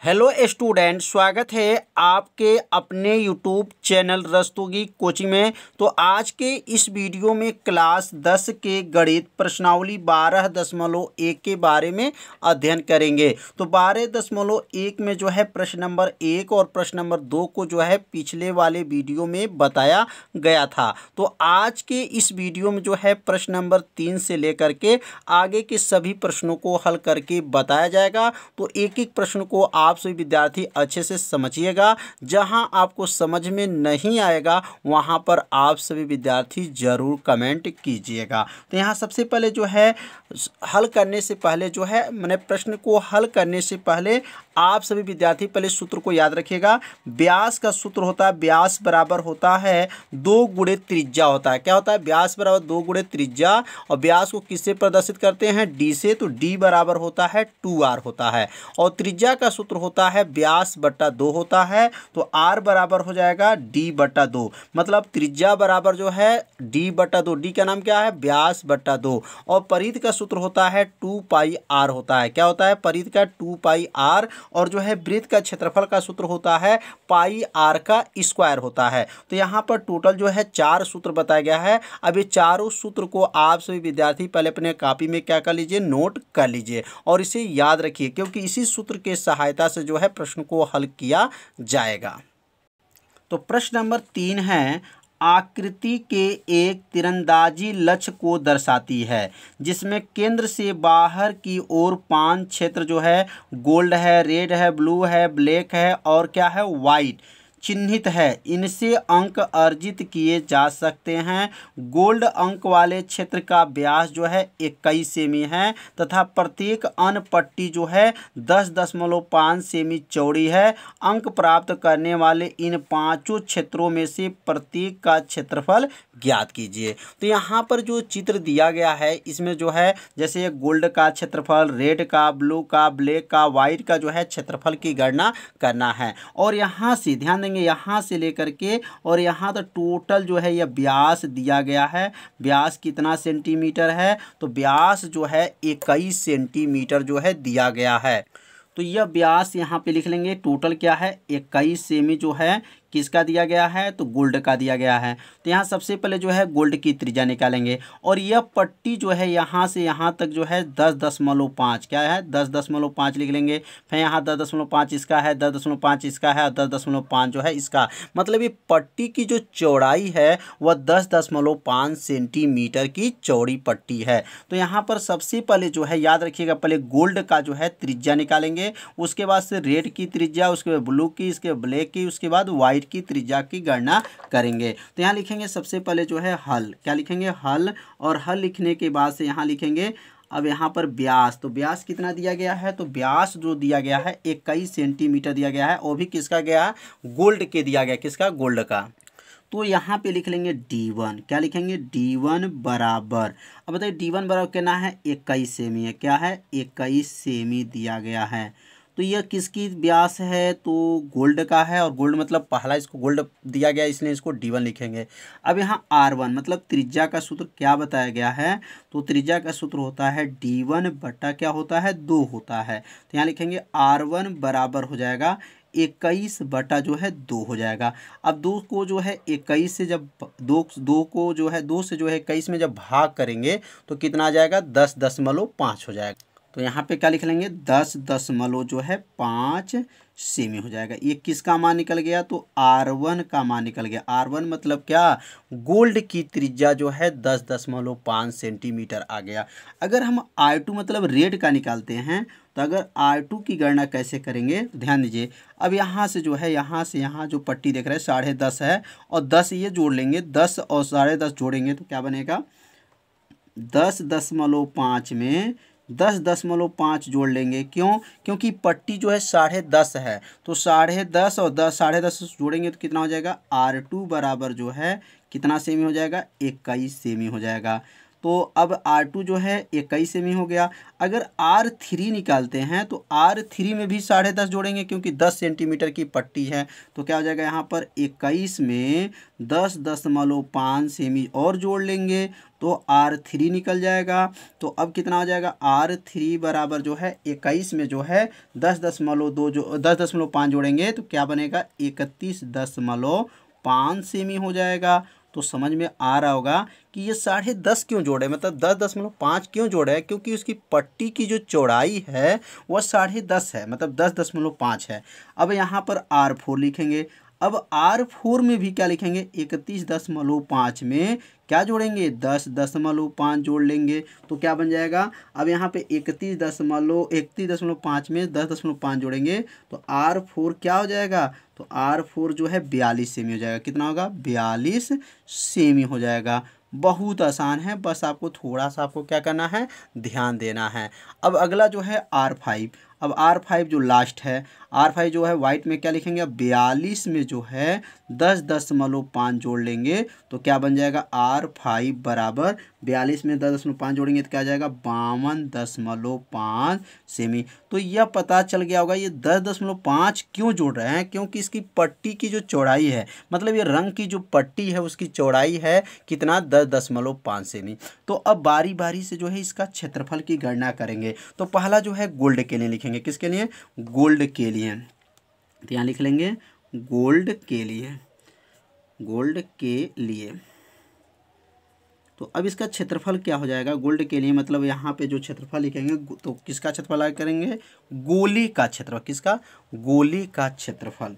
Hello student, स्वागत है आपके अपने यूट्यूब चैनल रस्तोगी कोचिंग में। तो आज के इस वीडियो में क्लास 10 के गणित प्रश्नावली 12.1 के बारे में अध्ययन करेंगे। तो 12.1 में जो है प्रश्न नंबर 1 और प्रश्न नंबर 2 को जो है पिछले वाले वीडियो में बताया गया था। तो आज के इस वीडियो में जो है प्रश्न नंबर 3 से लेकर के आगे के सभी प्रश्नों को हल करके बताया जाएगा। तो एक एक प्रश्न को आप सभी विद्यार्थी अच्छे से समझिएगा। जहां आपको समझ में नहीं आएगा वहां पर आप सभी विद्यार्थी जरूर कमेंट कीजिएगा। तो यहां सबसे पहले जो है हल करने से पहले जो है मैंने प्रश्न को हल करने से पहले आप सभी विद्यार्थी पहले सूत्र को याद रखिएगा। व्यास का सूत्र होता है, व्यास बराबर होता है 2 गुणे त्रिज्या होता है। क्या होता है? व्यास बराबर 2 गुणे त्रिज्या। और व्यास को किससे प्रदर्शित करते हैं? डी से। तो डी बराबर होता है 2r होता है। और त्रिज्या का सूत्र होता है व्यास बट्टा 2 होता है। तो r बराबर हो जाएगा d बट्टा 2। मतलब त्रिज्या बराबर जो है d बट्टा 2। d का नाम क्या है? व्यास बट्टा 2। और परिधि का सूत्र होता है 2 पाई r होता है। क्या होता है? परिधि का 2 पाई r। और जो है वृत्त का क्षेत्रफल का सूत्र होता है पाई r का स्क्वायर होता है। तो यहाँ पर टोटल जो है 4 सूत्र बताया गया है। अब ये चारों सूत्र को आप सभी विद्यार्थी पहले अपने कॉपी में क्या कर लीजिए? नोट कर लीजिए और इसे याद रखिए, क्योंकि इसी सूत्र के सहायता से जो है प्रश्न को हल किया जाएगा। तो प्रश्न नंबर 3 है, आकृति के एक तीरंदाजी लक्ष्य को दर्शाती है जिसमें केंद्र से बाहर की ओर 5 क्षेत्र जो है गोल्ड है, रेड है, ब्लू है, ब्लैक है और क्या है? वाइट चिन्हित है। इनसे अंक अर्जित किए जा सकते हैं। गोल्ड अंक वाले क्षेत्र का व्यास जो है 21 सेमी है तथा प्रत्येक अन्य पट्टी जो है 10.5 सेमी चौड़ी है। अंक प्राप्त करने वाले इन 5 क्षेत्रों में से प्रत्येक का क्षेत्रफल ज्ञात कीजिए। तो यहाँ पर जो चित्र दिया गया है इसमें जो है जैसे गोल्ड का क्षेत्रफल, रेड का, ब्लू का, ब्लैक का, वाइट का जो है क्षेत्रफल की गणना करना है। और यहाँ से ध्यान देंगे, यहाँ से लेकर के और यहाँ तक टोटल जो है यह व्यास दिया गया है। व्यास कितना सेंटीमीटर है? तो व्यास जो है 21 सेंटीमीटर जो है दिया गया है। तो यह व्यास यहाँ पे लिख लेंगे। टोटल क्या है? 21 सेमी जो है किसका दिया गया है? तो गोल्ड का दिया गया है। तो यहाँ सबसे पहले जो है गोल्ड की त्रिज्या निकालेंगे और यह पट्टी जो है यहाँ से यहाँ तक जो है 10.5 क्या है? 10.5 लिख लेंगे। फिर यहाँ 10.5 इसका है, 10.5 इसका है और 10.5 जो है इसका। मतलब ये पट्टी की जो चौड़ाई है वह 10.5 सेंटीमीटर की चौड़ी पट्टी है। तो यहाँ पर सबसे पहले जो है याद रखिएगा, पहले गोल्ड का जो है त्रिज्या निकालेंगे, उसके बाद से रेड की त्रिज्या, उसके बाद ब्लू की, इसके बाद ब्लैक की, उसके बाद वाइट की त्रिज्या की गणना करेंगे। तो यहाँ लिखेंगे सबसे पहले जो है हल। क्या लिखेंगे? हल। और हल लिखने के बाद से यहाँ लिखेंगे अब यहाँ पर व्यास। तो व्यास कितना दिया गया है? तो व्यास जो दिया गया है 21 सेंटीमीटर दिया गया है। वो भी किसका गया? गोल्ड के दिया गया। किसका? गोल्ड का। तो यहाँ पे लिख लेंगे D1। क्या लिखेंगे? D1 बराबर, अब बताइए D1 बराबर कितना है? 21 सेमी है। क्या है? 21 सेमी दिया गया है। तो यह किसकी व्यास है? तो गोल्ड का है। और गोल्ड मतलब पहला इसको गोल्ड दिया गया इसलिए इसको D1 लिखेंगे। अब यहाँ R1 मतलब त्रिज्या का सूत्र क्या बताया गया है? तो त्रिज्या का सूत्र होता है D1 बटा क्या होता है? 2 होता है। तो यहाँ लिखेंगे R1 बराबर हो जाएगा 21 बटा जो है 2 हो जाएगा। अब 2 को जो है 21 से जब 2 को जो है 2 से जो है 21 में जब भाग करेंगे तो कितना आ जाएगा? 10.5 हो जाएगा। तो यहाँ पे क्या लिख लेंगे? 10.5 सेमी हो जाएगा। ये किसका मान निकल गया? तो R1 का मान निकल गया। R1 मतलब क्या? गोल्ड की त्रिज्या जो है 10.5 सेंटीमीटर आ गया। अगर हम R2 मतलब रेड का निकालते हैं तो अगर R2 की गणना कैसे करेंगे? ध्यान दीजिए। अब यहाँ से जो है यहाँ से यहाँ जो पट्टी देख रहे हैं 10.5 है और 10 ये जोड़ लेंगे, 10 और 10.5 जोड़ेंगे तो क्या बनेगा? 10.5 में 10.5 जोड़ लेंगे। क्यों? क्योंकि पट्टी जो है 10.5 है। तो 10.5 और 10.5 जोड़ेंगे तो कितना हो जाएगा? R2 बराबर जो है कितना सेमी हो जाएगा? 21 सेमी हो जाएगा। तो अब R2 जो है 21 सेमी हो गया। अगर R3 निकालते हैं तो R3 में भी 10.5 जोड़ेंगे क्योंकि 10 सेंटीमीटर की पट्टी है। तो क्या हो जाएगा यहाँ पर 21 में 10.5 सेमी और जोड़ लेंगे तो R3 निकल जाएगा। तो अब कितना हो जाएगा, R3 बराबर जो है 21 में जो है 10.5 जोड़ेंगे तो क्या बनेगा 31.5 सेमी हो जाएगा। तो समझ में आ रहा होगा कि ये 10.5 क्यों जोड़े, मतलब 10.5 क्यों जोड़े, क्योंकि उसकी पट्टी की जो चौड़ाई है वह 10.5 है, मतलब 10.5 है। अब यहाँ पर R4 लिखेंगे। अब R4 में भी क्या लिखेंगे, 31.5 में क्या जोड़ेंगे 10.5 जोड़ लेंगे तो क्या बन जाएगा। अब यहाँ पे 31.5 में 10.5 जोड़ेंगे तो R4 क्या हो जाएगा, तो R4 जो है 42 सेमी हो जाएगा। कितना होगा, 42 सेमी हो जाएगा। बहुत आसान है, बस आपको थोड़ा सा आपको क्या करना है, ध्यान देना है। अब अगला जो है R5। अब R5 जो लास्ट है, R5 जो है वाइट में क्या लिखेंगे, अब 42 में जो है 10.5 जोड़ लेंगे तो क्या बन जाएगा, R5 बराबर 42 में 10.5 जोड़ेंगे तो क्या आ जाएगा 52.5 सेमी। तो यह पता चल गया होगा ये 10.5 क्यों जोड़ रहे हैं, क्योंकि इसकी पट्टी की जो चौड़ाई है, मतलब ये रंग की जो पट्टी है उसकी चौड़ाई है कितना 10.5 सेमी। तो अब बारी बारी से जो है इसका क्षेत्रफल की गणना करेंगे। तो पहला जो है गोल्ड के लिए लिखेंगे, किसके लिए, गोल्ड के लिए। तो यहाँ लिख लेंगे गोल्ड के लिए, गोल्ड के लिए। तो अब इसका क्षेत्रफल क्या हो जाएगा गोल्ड के लिए, मतलब यहाँ पे जो क्षेत्रफल लिखेंगे तो किसका क्षेत्रफल करेंगे, गोली का क्षेत्रफल, किसका, गोली का क्षेत्रफल।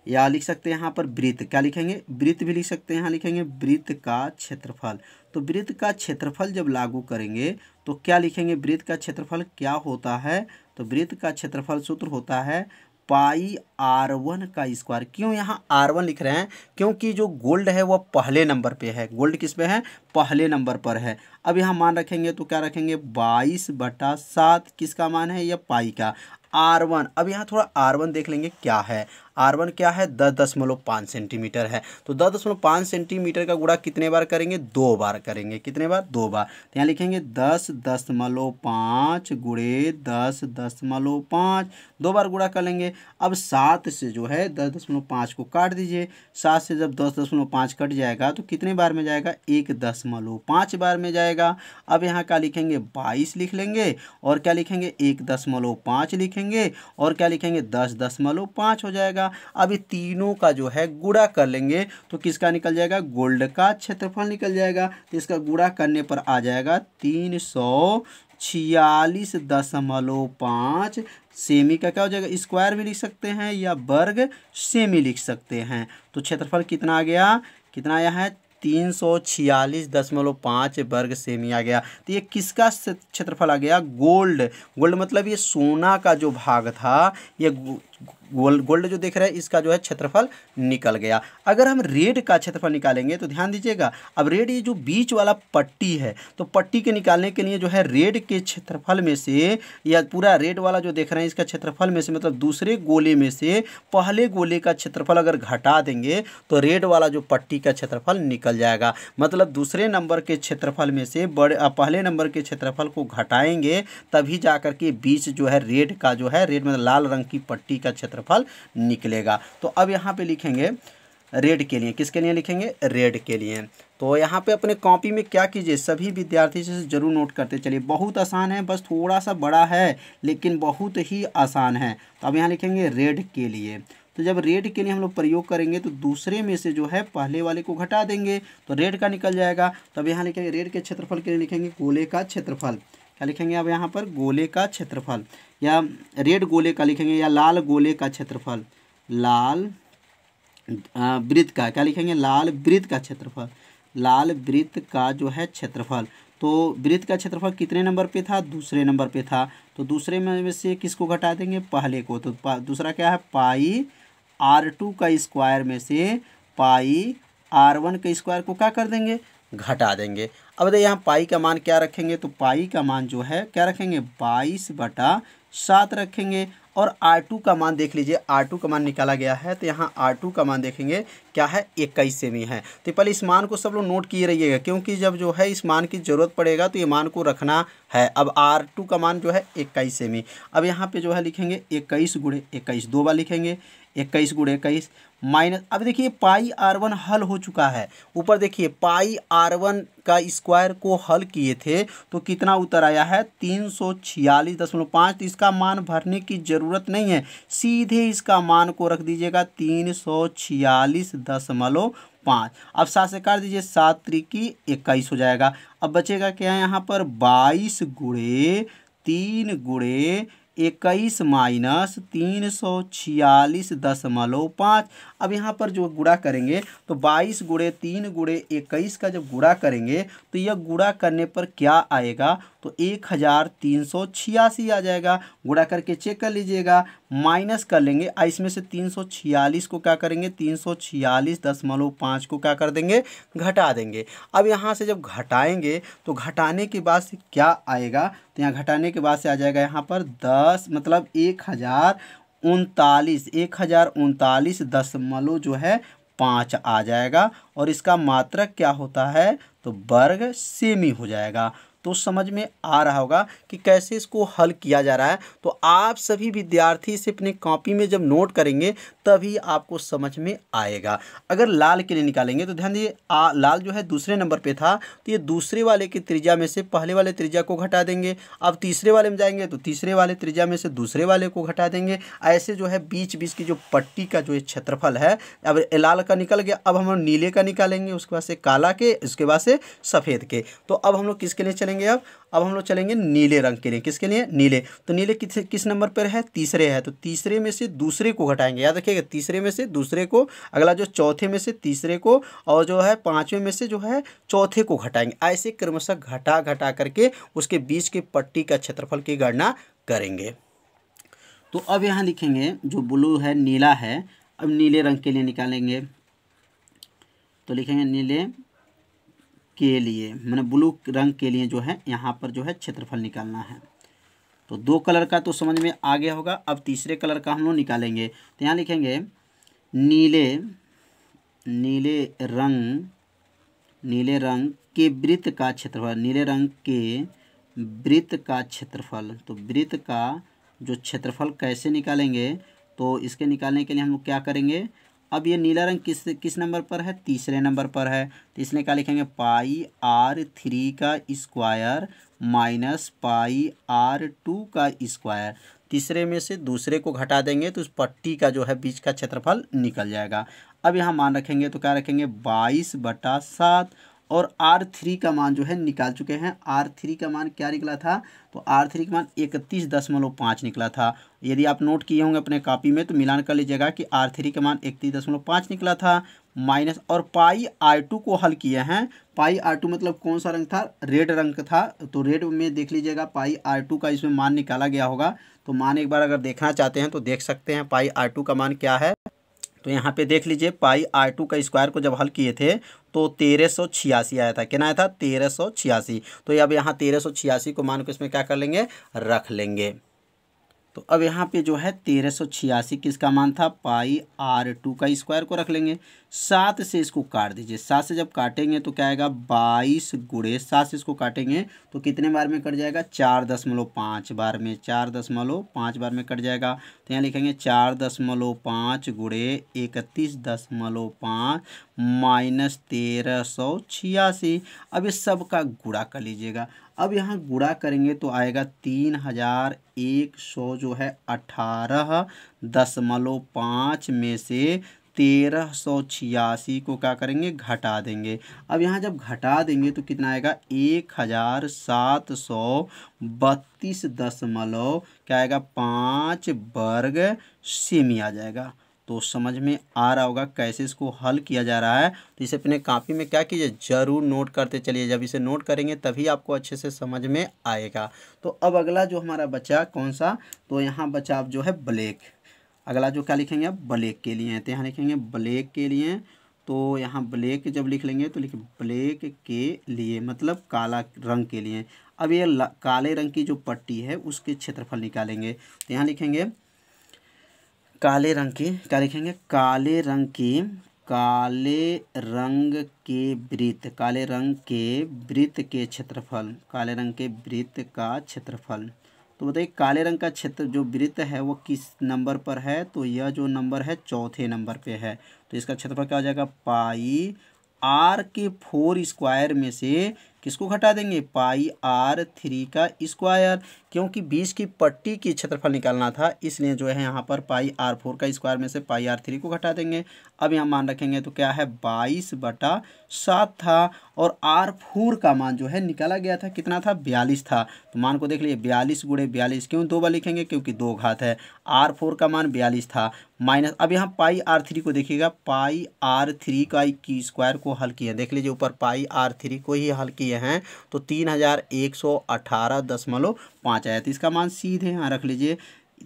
या लिख सकते हैं यहाँ पर वृत्त, क्या लिखेंगे, वृत्त भी लिख सकते हैं, यहाँ लिखेंगे वृत्त का क्षेत्रफल। तो वृत्त का क्षेत्रफल जब लागू करेंगे तो क्या लिखेंगे, वृत्त का क्षेत्रफल क्या होता है, तो वृत्त का क्षेत्रफल सूत्र होता है पाई R1 का स्क्वायर। क्यों यहाँ R1 लिख रहे हैं, क्योंकि जो गोल्ड है वह पहले नंबर पे है, गोल्ड किस पे है, पहले नंबर पर है। अब यहाँ मान रखेंगे तो क्या रखेंगे 22/7 किसका मान है, यह पाई का। R1, अब यहाँ थोड़ा R1 देख लेंगे क्या है, R1 क्या है 10.5 सेंटीमीटर है। तो 10.5 सेंटीमीटर का गुणा कितने बार करेंगे, 2 बार करेंगे, कितने बार, 2 बार। तो यहाँ लिखेंगे 10.5 गुणे 10.5 2 बार गुणा कर लेंगे। अब 7 से जो है 10.5 को काट दीजिए, 7 से जब 10.5 कट जाएगा तो कितने बार में जाएगा, 1.5 बार में जाएगा। अब यहाँ क्या लिखेंगे 22 लिख लेंगे और क्या लिखेंगे 1.5 लिखेंगे और क्या लिखेंगे 10.5 हो जाएगा। अब ये तीनों का जो है गुणा कर लेंगे तो किसका निकल जाएगा, गोल्ड का क्षेत्रफल निकल जाएगा। तो इसका गुणा करने पर आ जाएगा 346.5 सेमी का क्या हो जाएगा, स्क्वायर भी लिख सकते हैं या वर्ग सेमी लिख सकते हैं। तो क्षेत्रफल कितना आ गया, कितना आया है 346.5 वर्ग सेमी आ गया। तो ये किसका क्षेत्रफल आ गया, गोल्ड। गोल्ड मतलब ये सोना का जो भाग था, ये गोल्ड जो देख रहे हैं इसका जो है क्षेत्रफल निकल गया। अगर हम रेड का क्षेत्रफल निकालेंगे तो ध्यान दीजिएगा, अब रेड ये जो बीच वाला पट्टी है तो पट्टी के निकालने के लिए जो है रेड के क्षेत्रफल में से, या पूरा रेड वाला जो देख रहे हैं इसका क्षेत्रफल में से, मतलब दूसरे गोले में से पहले गोले का क्षेत्रफल अगर घटा देंगे तो रेड वाला जो पट्टी का क्षेत्रफल निकल जाएगा। मतलब दूसरे नंबर के क्षेत्रफल में से पहले नंबर के क्षेत्रफल को घटाएंगे तभी जाकर के बीच जो है रेड का जो है, रेड मतलब लाल रंग की पट्टी का क्षेत्रफल निकलेगा। तो अब यहाँ पे लिखेंगे रेड के लिए, किसके लिए लिखेंगे, रेड के लिए। तो यहाँ पे अपने कॉपी में क्या कीजिए, सभी विद्यार्थी से जरूर नोट करते चलिए, बहुत आसान है, बस थोड़ा सा बड़ा है लेकिन बहुत ही आसान है। तो अब यहाँ लिखेंगे रेड के लिए। तो जब रेड के लिए हम लोग प्रयोग करेंगे तो दूसरे में से जो है पहले वाले को घटा देंगे तो रेड का निकल जाएगा। तो अब यहाँ लिखेंगे रेड के क्षेत्रफल के लिए लिखेंगे गोले का क्षेत्रफल, क्या लिखेंगे अब यहाँ पर गोले का क्षेत्रफल, या रेड गोले का लिखेंगे या लाल गोले का क्षेत्रफल, लाल वृत्त का, क्या लिखेंगे लाल वृत्त का क्षेत्रफल, लाल वृत्त का जो है क्षेत्रफल। तो वृत्त का क्षेत्रफल कितने नंबर पे था, दूसरे नंबर पे था। तो दूसरे में से किसको घटा देंगे, पहले को। तो दूसरा क्या है पाई R2 का स्क्वायर में से पाई R1 के स्क्वायर को क्या कर देंगे, घटा देंगे। अब देखिए यहाँ पाई का मान क्या रखेंगे, तो पाई का मान जो है क्या रखेंगे 22/7 रखेंगे। और R2 का मान देख लीजिए, R2 का मान निकाला गया है। तो यहाँ R2 का मान देखेंगे क्या है, 21 सेमी है। तो पहले इस मान को सब लोग नोट किए रहिएगा, क्योंकि जब जो है इस मान की ज़रूरत पड़ेगा तो ये मान को रखना है। अब R2 का मान जो है 21 सेमी। अब यहाँ पे जो है लिखेंगे 21 गुणे 21, 2 बार लिखेंगे 21 गुणे 21 माइनस, अब देखिए पाई R1 हल हो चुका है। ऊपर देखिए पाई R1 का स्क्वायर को हल किए थे तो कितना उत्तर आया है, 346.5। तो इसका मान भरने की ज़रूरत नहीं है, सीधे इसका मान को रख दीजिएगा 346.5। अब 7 से काट दीजिए, 7 त्रिकी 21 हो जाएगा। अब बचेगा क्या है यहाँ पर, 22 गुणे 3 गुणे 21 माइनस 346.5। अब यहाँ पर जो गुणा करेंगे तो 22 गुणे 3 गुणे 21 का जब गुणा करेंगे तो यह गुणा करने पर क्या आएगा, तो 1386 आ जाएगा। गुणा करके चेक कर लीजिएगा, माइनस कर लेंगे, इसमें से 346 को क्या करेंगे, 346.5 को क्या कर देंगे, घटा देंगे। अब यहाँ से जब घटाएंगे तो घटाने के बाद से क्या आएगा, तो यहाँ घटाने के बाद से आ जाएगा यहाँ पर 10 मतलब 1039 जो है 5 आ जाएगा। और इसका मात्रक क्या होता है, तो वर्ग सेमी हो जाएगा। तो समझ में आ रहा होगा कि कैसे इसको हल किया जा रहा है। तो आप सभी विद्यार्थी इसे अपने कॉपी में जब नोट करेंगे तभी आपको समझ में आएगा। अगर लाल के लिए निकालेंगे तो ध्यान दीजिए, लाल जो है दूसरे नंबर पे था, तो ये दूसरे वाले की त्रिज्या में से पहले वाले त्रिज्या को घटा देंगे। अब तीसरे वाले में जाएंगे तो तीसरे वाले त्रिज्या में से दूसरे वाले को घटा देंगे। ऐसे जो है बीच बीच की जो पट्टी का जो क्षेत्रफल है, अब लाल का निकल गया, अब हम लोग नीले का निकालेंगे, उसके बाद से काला के, उसके बाद से सफ़ेद के। तो अब हम लोग किसके लिए चलेंगे, अब हम लोग चलेंगे नीले रंग के लिए। किसके लिए, नीले। तो नीले किस नंबर पर है, तीसरे है, तो तीसरे में से दूसरे को घटाएंगे। याद रखिएगा, तीसरे में से दूसरे को, अगला जो चौथे में से तीसरे को, और जो है पांचवें में से जो है चौथे को घटाएंगे। ऐसे क्रमशः घटा घटा करके उसके बीच के पट्टी का क्षेत्रफल की गणना करेंगे। तो अब यहाँ लिखेंगे जो ब्लू है, नीला है, अब नीले रंग के लिए निकालेंगे। तो लिखेंगे नीले के लिए, मैंने ब्लू रंग के लिए जो है यहाँ पर जो है क्षेत्रफल निकालना है। तो 2 कलर का तो समझ में आ गया होगा। अब तीसरे कलर का हम लोग निकालेंगे। तो यहाँ लिखेंगे नीले रंग के वृत्त का क्षेत्रफल, नीले रंग के वृत्त का क्षेत्रफल। तो वृत्त का जो क्षेत्रफल कैसे निकालेंगे, तो इसके निकालने के लिए हम लोग क्या करेंगे, अब ये नीला रंग किस नंबर पर है, तीसरे नंबर पर है। तो इसलिए क्या लिखेंगे, पाई R3 का स्क्वायर माइनस पाई R2 का स्क्वायर। तीसरे में से दूसरे को घटा देंगे तो उस पट्टी का जो है बीच का क्षेत्रफल निकल जाएगा। अब यहाँ मान रखेंगे तो क्या रखेंगे, 22/7। और R3 का मान जो है निकाल चुके हैं। R3 का मान क्या निकला था, तो R3 का मान 31.5 निकला था। यदि आप नोट किए होंगे अपने कॉपी में तो मिलान कर लीजिएगा कि R3 का मान 31.5 निकला था, माइनस, और पाई R2 को हल किए हैं। पाई R2 मतलब कौन सा रंग था, रेड रंग था। तो रेड में देख लीजिएगा पाई R2 का इसमें मान निकाला गया होगा। तो मान एक बार अगर देखना चाहते हैं तो देख सकते हैं पाई R2 का मान क्या है। तो यहाँ पे देख लीजिए, पाई R2 का स्क्वायर को जब हल किए थे तो 1386 आया था। कितना आया था, 1386। तो अब यहाँ 1386 को मान को इसमें क्या कर लेंगे, रख लेंगे। तो अब यहाँ पे जो है 1386 किसका मान था, पाई R2 का स्क्वायर को रख लेंगे। 7 से इसको काट दीजिए। 7 से जब काटेंगे तो क्या आएगा, 22 गुणे 7 से इसको काटेंगे तो कितने बार में कट जाएगा, 4.5 बार में, 4.5 बार में कट जाएगा। तो यहाँ लिखेंगे 4.5 गुणे 31.5 माइनस 1386। अब इस सब का गुणा कर लीजिएगा। अब यहाँ गुणा करेंगे तो आएगा 3100 जो है 18.5 में से 1386 को क्या करेंगे, घटा देंगे। अब यहाँ जब घटा देंगे तो कितना आएगा, 1732 क्या आएगा, 5 वर्ग सेमी आ जाएगा। तो समझ में आ रहा होगा कैसे इसको हल किया जा रहा है। तो इसे अपने कॉपी में क्या कीजिए, ज़रूर नोट करते चलिए। जब इसे नोट करेंगे तभी आपको अच्छे से समझ में आएगा। तो अब अगला जो हमारा बचा कौन सा, तो यहाँ बचा अब जो है ब्लैक। अगला जो क्या लिखेंगे, अब ब्लैक के लिए। तो यहाँ लिखेंगे ब्लैक के लिए। तो यहाँ ब्लैक जब लिख लेंगे तो लिखिए ब्लैक के लिए मतलब काला रंग के लिए। अब ये काले रंग की जो पट्टी है उसके क्षेत्रफल निकालेंगे। तो यहाँ लिखेंगे काले रंग की क्या लिखेंगे, काले रंग के वृत्त, काले रंग के वृत्त के क्षेत्रफल, काले रंग के वृत्त का क्षेत्रफल। तो बताइए काले रंग का क्षेत्र जो वृत्त है वो किस नंबर पर है, तो यह जो नंबर है चौथे नंबर पे है। तो इसका क्षेत्रफल क्या हो जाएगा, पाई आर के 4 स्क्वायर में से किसको घटा देंगे, पाई आर 3 का स्क्वायर, क्योंकि 20 की पट्टी की क्षेत्रफल निकालना था, इसलिए जो है यहाँ पर पाई आर 4 का स्क्वायर में से पाई आर 3 को घटा देंगे। अब यहाँ मान रखेंगे तो क्या है 22/7 था, और आर 4 का मान जो है निकाला गया था कितना था, 42 था। तो मान को देख लीजिए 42 × 42, क्यों 2 बार लिखेंगे, क्योंकि 2 घात है। आर 4 का मान 42 था माइनस, अब यहाँ पाई आर 3 को देखिएगा, पाई आर 3 का की स्क्वायर को हल किया, देख लीजिए ऊपर पाई आर 3 को ही हल किए हैं तो 3118.5 आया। तो इसका मान सीधे यहाँ रख लीजिए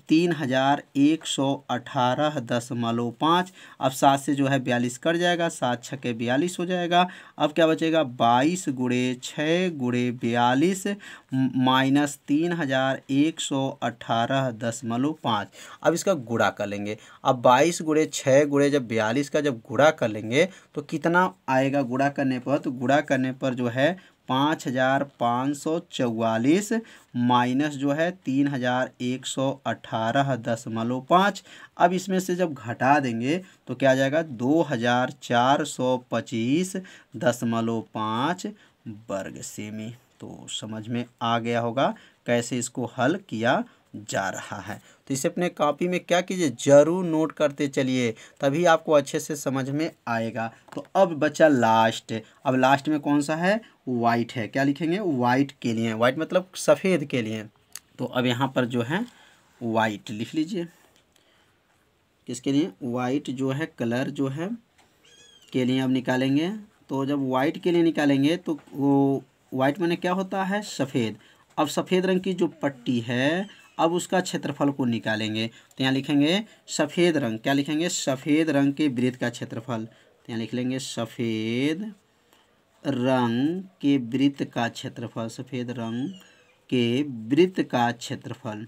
3118.5। अब 7 से जो है 42 कट जाएगा, 7 छक्के 42 हो जाएगा। अब क्या बचेगा 22 × 6 × 42 माइनस 3118.5। अब इसका गुणा कर लेंगे। अब 22 × 6 × जब 42 का जब गुणा कर लेंगे तो कितना आएगा गुणा करने पर, तो गुणा करने पर जो है 5544 माइनस जो है 3118.5। अब इसमें से जब घटा देंगे तो क्या आ जाएगा 2425.5 वर्ग सेमी। तो समझ में आ गया होगा कैसे इसको हल किया जा रहा है। तो इसे अपने कॉपी में क्या कीजिए, ज़रूर नोट करते चलिए, तभी आपको अच्छे से समझ में आएगा। तो अब बचा लास्ट, अब लास्ट में कौन सा है, वाइट है। क्या लिखेंगे, वाइट के लिए, वाइट मतलब सफ़ेद के लिए। तो अब यहाँ पर जो है वाइट लिख लीजिए, किसके लिए, वाइट जो है कलर जो है के लिए अब निकालेंगे। तो जब वाइट के लिए निकालेंगे तो वो वाइट माने क्या होता है, सफ़ेद। अब सफ़ेद रंग की जो पट्टी है अब उसका क्षेत्रफल को निकालेंगे। तो यहाँ लिखेंगे सफ़ेद रंग, क्या लिखेंगे, सफ़ेद रंग के वृत्त का क्षेत्रफल। तो यहाँ लिख लेंगे सफ़ेद रंग के वृत्त का क्षेत्रफल, सफ़ेद रंग के वृत्त का क्षेत्रफल।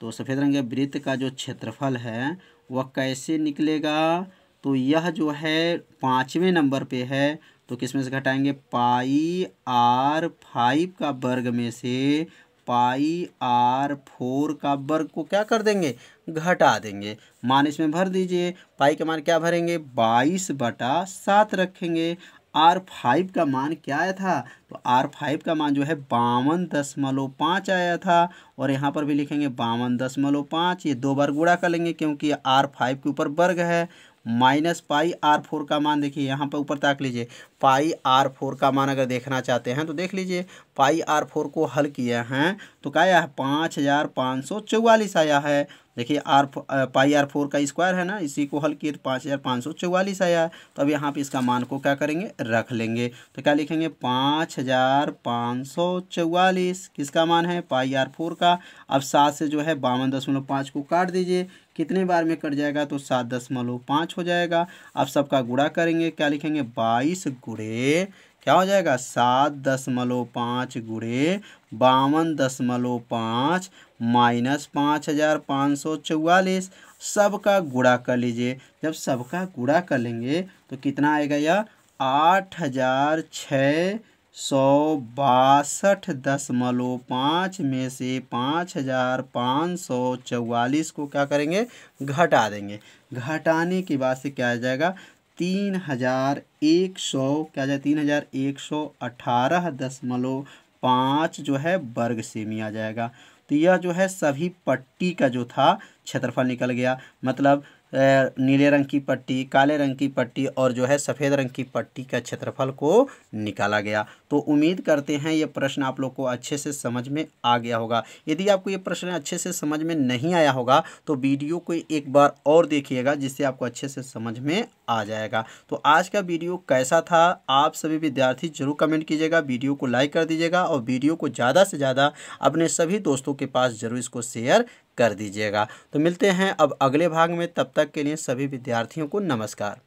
तो सफ़ेद रंग के वृत्त का जो क्षेत्रफल है वह कैसे निकलेगा, तो यह जो है 5वें नंबर पे है। तो किस में से घटाएंगे, पाई आर 5 का वर्ग में से पाई आर 4 का वर्ग को क्या कर देंगे, घटा देंगे। मान इसमें भर दीजिए, पाई का मान क्या भरेंगे, 22/7 रखेंगे। R5 का मान क्या आया था, तो R5 का मान जो है 52.5 आया था, और यहाँ पर भी लिखेंगे 52.5। ये 2 बार गुणा कर लेंगे क्योंकि R5 के ऊपर वर्ग है, माइनस पाई R4 का मान देखिए यहाँ पर ऊपर ताक लीजिए, पाई R4 का मान अगर देखना चाहते हैं तो देख लीजिए, पाई R4 को हल किए हैं तो क्या आया है 5544 आया है। देखिए पाई R4 का स्क्वायर है ना, इसी को हल किए तो 5544 आया है। तो अब यहाँ पे इसका मान को क्या करेंगे, रख लेंगे। तो क्या लिखेंगे 5544 किसका मान है, पाई R4 का। अब 7 से जो है 52.5 को काट दीजिए, कितने बार में कट जाएगा, तो 7.5 हो जाएगा। अब सबका गुणा करेंगे, क्या लिखेंगे 22 गुणे क्या हो जाएगा 7.5 गुणे 52.5 माइनस 5544। सबका गुणा कर लीजिए। जब सबका गुणा कर लेंगे तो कितना आएगा, यह 8662.5 में से 5544 को क्या करेंगे, घटा देंगे। घटाने के बाद से क्या आ जाएगा 3100, क्या जाए 3118.5 जो है वर्ग सेमी आ जाएगा। तो यह जो है सभी पट्टी का जो था क्षेत्रफल निकल गया, मतलब नीले रंग की पट्टी, काले रंग की पट्टी और जो है सफ़ेद रंग की पट्टी का क्षेत्रफल को निकाला गया। तो उम्मीद करते हैं ये प्रश्न आप लोग को अच्छे से समझ में आ गया होगा। यदि आपको ये प्रश्न अच्छे से समझ में नहीं आया होगा तो वीडियो को एक बार और देखिएगा, जिससे आपको अच्छे से समझ में आ जाएगा। तो आज का वीडियो कैसा था, आप सभी विद्यार्थी जरूर कमेंट कीजिएगा, वीडियो को लाइक कर दीजिएगा और वीडियो को ज़्यादा से ज़्यादा अपने सभी दोस्तों के पास जरूर इसको शेयर कर दीजिएगा। तो मिलते हैं अब अगले भाग में, तब तक के लिए सभी विद्यार्थियों को नमस्कार।